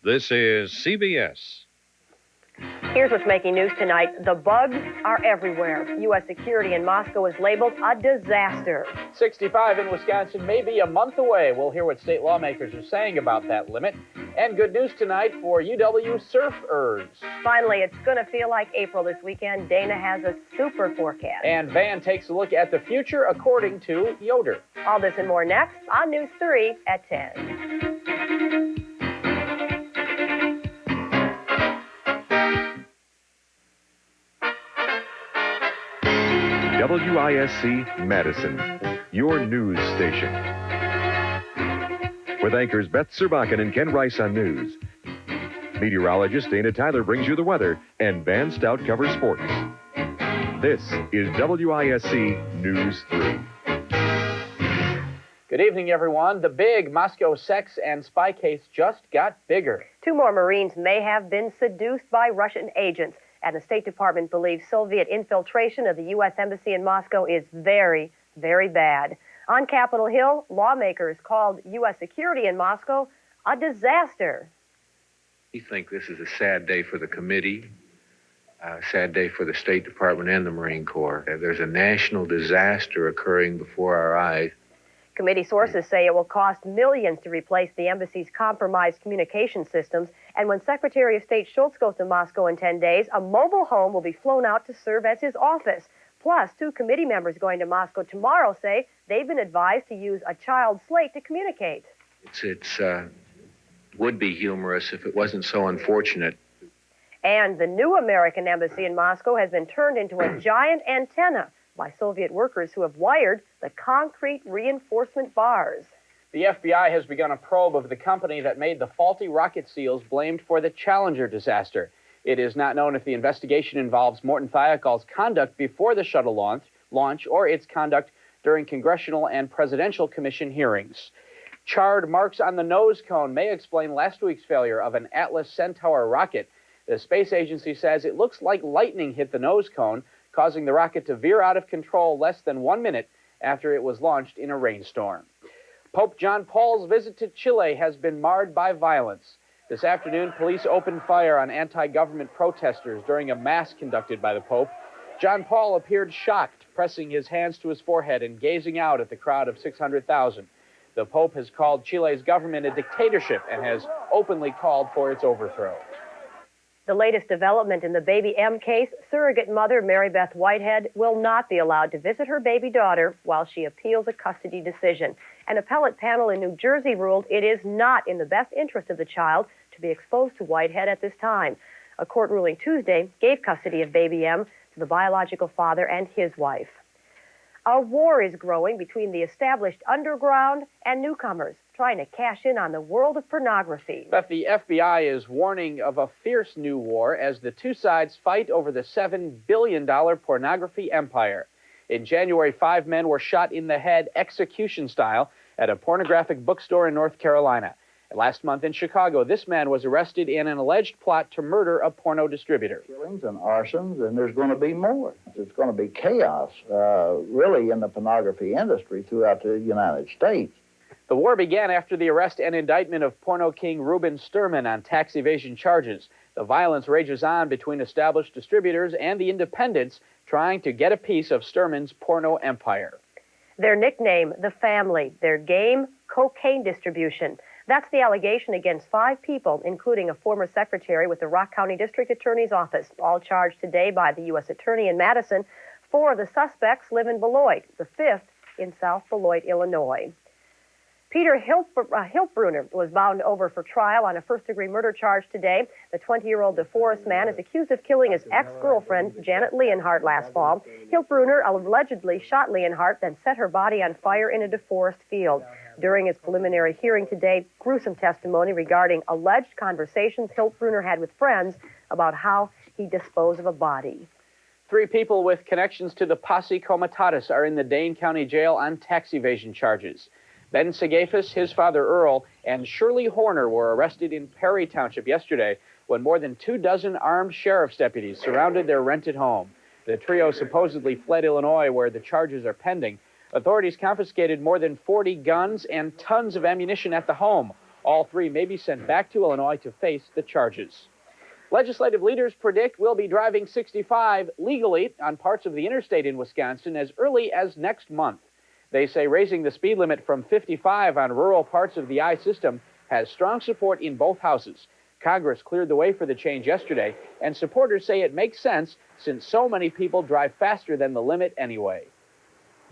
This is CBS. Here's what's making news tonight. The bugs are everywhere. U.S. security in Moscow is labeled a disaster. 65 in Wisconsin may be a month away. We'll hear what state lawmakers are saying about that limit. And good news tonight for UW surfers. Finally, it's going to feel like April this weekend. Dana has a super forecast. And Van takes a look at the future according to Yoder. All this and more next on News 3 at 10. WISC Madison, your news station. With anchors Beth Zerbakken and Ken Rice on news. Meteorologist Dana Tyler brings you the weather, and Van Stout covers sports. This is WISC News 3. Good evening, everyone. The big Moscow sex and spy case just got bigger. 2 more Marines may have been seduced by Russian agents. And the State Department believes Soviet infiltration of the U.S. Embassy in Moscow is very, very bad. On Capitol Hill, lawmakers called U.S. security in Moscow a disaster. We think this is a sad day for the committee, a sad day for the State Department and the Marine Corps. There's a national disaster occurring before our eyes. Committee sources say it will cost millions to replace the embassy's compromised communication systems. And when Secretary of State Schultz goes to Moscow in 10 days, a mobile home will be flown out to serve as his office. Plus, 2 committee members going to Moscow tomorrow say they've been advised to use a child slate to communicate. It's would be humorous if it wasn't so unfortunate. And the new American embassy in Moscow has been turned into a giant antenna by Soviet workers who have wired the concrete reinforcement bars. The FBI has begun a probe of the company that made the faulty rocket seals blamed for the Challenger disaster. It is not known if the investigation involves Morton Thiokol's conduct before the shuttle launch or its conduct during congressional and presidential commission hearings. Charred marks on the nose cone may explain last week's failure of an Atlas Centaur rocket. The space agency says it looks like lightning hit the nose cone, causing the rocket to veer out of control less than 1 minute after it was launched in a rainstorm. Pope John Paul's visit to Chile has been marred by violence. This afternoon, police opened fire on anti-government protesters during a mass conducted by the Pope. John Paul appeared shocked, pressing his hands to his forehead and gazing out at the crowd of 600,000. The Pope has called Chile's government a dictatorship and has openly called for its overthrow. The latest development in the Baby M case, surrogate mother Mary Beth Whitehead will not be allowed to visit her baby daughter while she appeals a custody decision. An appellate panel in New Jersey ruled it is not in the best interest of the child to be exposed to Whitehead at this time. A court ruling Tuesday gave custody of Baby M to the biological father and his wife. A war is growing between the established underground and newcomers, trying to cash in on the world of pornography. But the FBI is warning of a fierce new war as the 2 sides fight over the $7 billion pornography empire. In January, 5 men were shot in the head execution style at a pornographic bookstore in North Carolina. And last month in Chicago, this man was arrested in an alleged plot to murder a porno distributor. Killings and arsons, and there's going to be more. There's going to be chaos, really, in the pornography industry throughout the United States. The war began after the arrest and indictment of porno king Ruben Sturman on tax evasion charges. The violence rages on between established distributors and the independents trying to get a piece of Sturman's porno empire. Their nickname, The Family. Their game, cocaine distribution. That's the allegation against 5 people, including a former secretary with the Rock County District Attorney's Office, all charged today by the U.S. Attorney in Madison. 4 of the suspects live in Beloit, the 5th in South Beloit, Illinois. Peter Hiltbrunner was bound over for trial on a first-degree murder charge today. The 20-year-old DeForest man is accused of killing his ex-girlfriend, Janet Leonhardt, last fall. Hiltbrunner allegedly shot Leonhardt, then set her body on fire in a DeForest field. During his preliminary hearing today, gruesome testimony regarding alleged conversations Hiltbrunner had with friends about how he disposed of a body. 3 people with connections to the Posse Comitatus are in the Dane County Jail on tax evasion charges. Ben Segafis, his father Earl, and Shirley Horner were arrested in Perry Township yesterday when more than 24 armed sheriff's deputies surrounded their rented home. The trio supposedly fled Illinois, where the charges are pending. Authorities confiscated more than 40 guns and tons of ammunition at the home. All three may be sent back to Illinois to face the charges. Legislative leaders predict we'll be driving 65 legally on parts of the interstate in Wisconsin as early as next month. They say raising the speed limit from 55 on rural parts of the I system has strong support in both houses. Congress cleared the way for the change yesterday, and supporters say it makes sense since so many people drive faster than the limit anyway.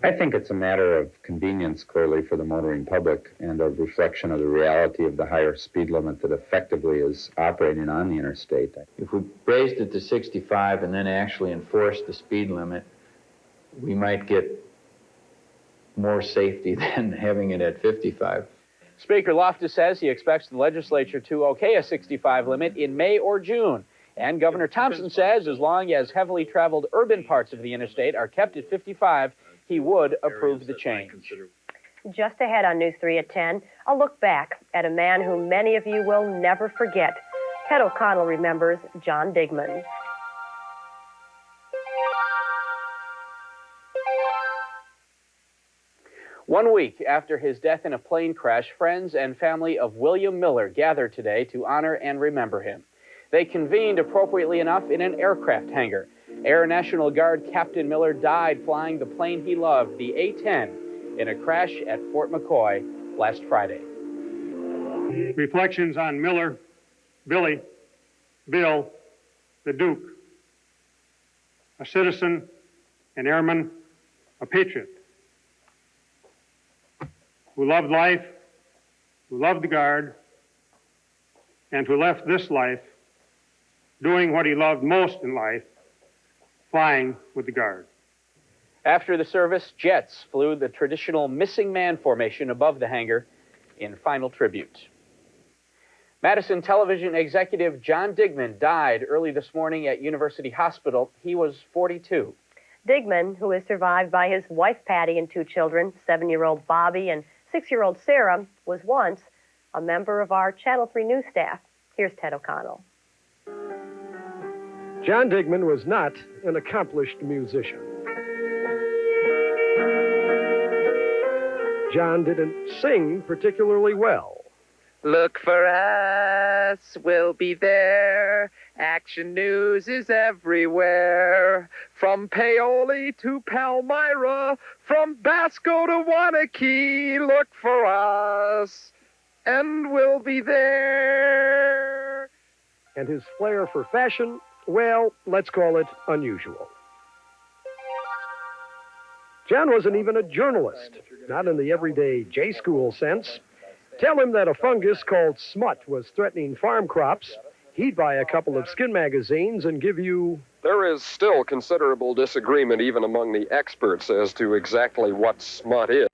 I think it's a matter of convenience, clearly, for the motoring public and a reflection of the reality of the higher speed limit that effectively is operating on the interstate. If we raised it to 65 and then actually enforced the speed limit, we might get more safety than having it at 55. Speaker Loftus says he expects the legislature to okay a 65 limit in May or June. And Governor Thompson says as long as heavily traveled urban parts of the interstate are kept at 55, he would approve the change. Just ahead on News 3 at 10, a look back at a man who many of you will never forget. Ted O'Connell remembers John Digman. One week after his death in a plane crash, friends and family of William Miller gathered today to honor and remember him. They convened appropriately enough in an aircraft hangar. Air National Guard Captain Miller died flying the plane he loved, the A-10, in a crash at Fort McCoy last Friday. Reflections on Miller, Billy, Bill, the Duke, a citizen, an airman, a patriot, who loved life, who loved the Guard, and who left this life doing what he loved most in life, flying with the Guard. After the service, jets flew the traditional missing man formation above the hangar in final tribute. Madison television executive John Digman died early this morning at University Hospital. He was 42. Digman, who is survived by his wife Patty and two children, 7-year-old Bobby and 6-year-old Sarah, was once a member of our Channel 3 news staff. Here's Ted O'Connell. John Digman was not an accomplished musician. John didn't sing particularly well. Look for us, we'll be there. Action news is everywhere. From Paoli to Palmyra, from Basco to Wanakee, look for us, and we'll be there. And his flair for fashion, well, let's call it unusual. John wasn't even a journalist, not in the everyday J-school sense. Tell him that a fungus called smut was threatening farm crops, he'd buy a couple of skin magazines and give you... There is still considerable disagreement even among the experts as to exactly what smut is.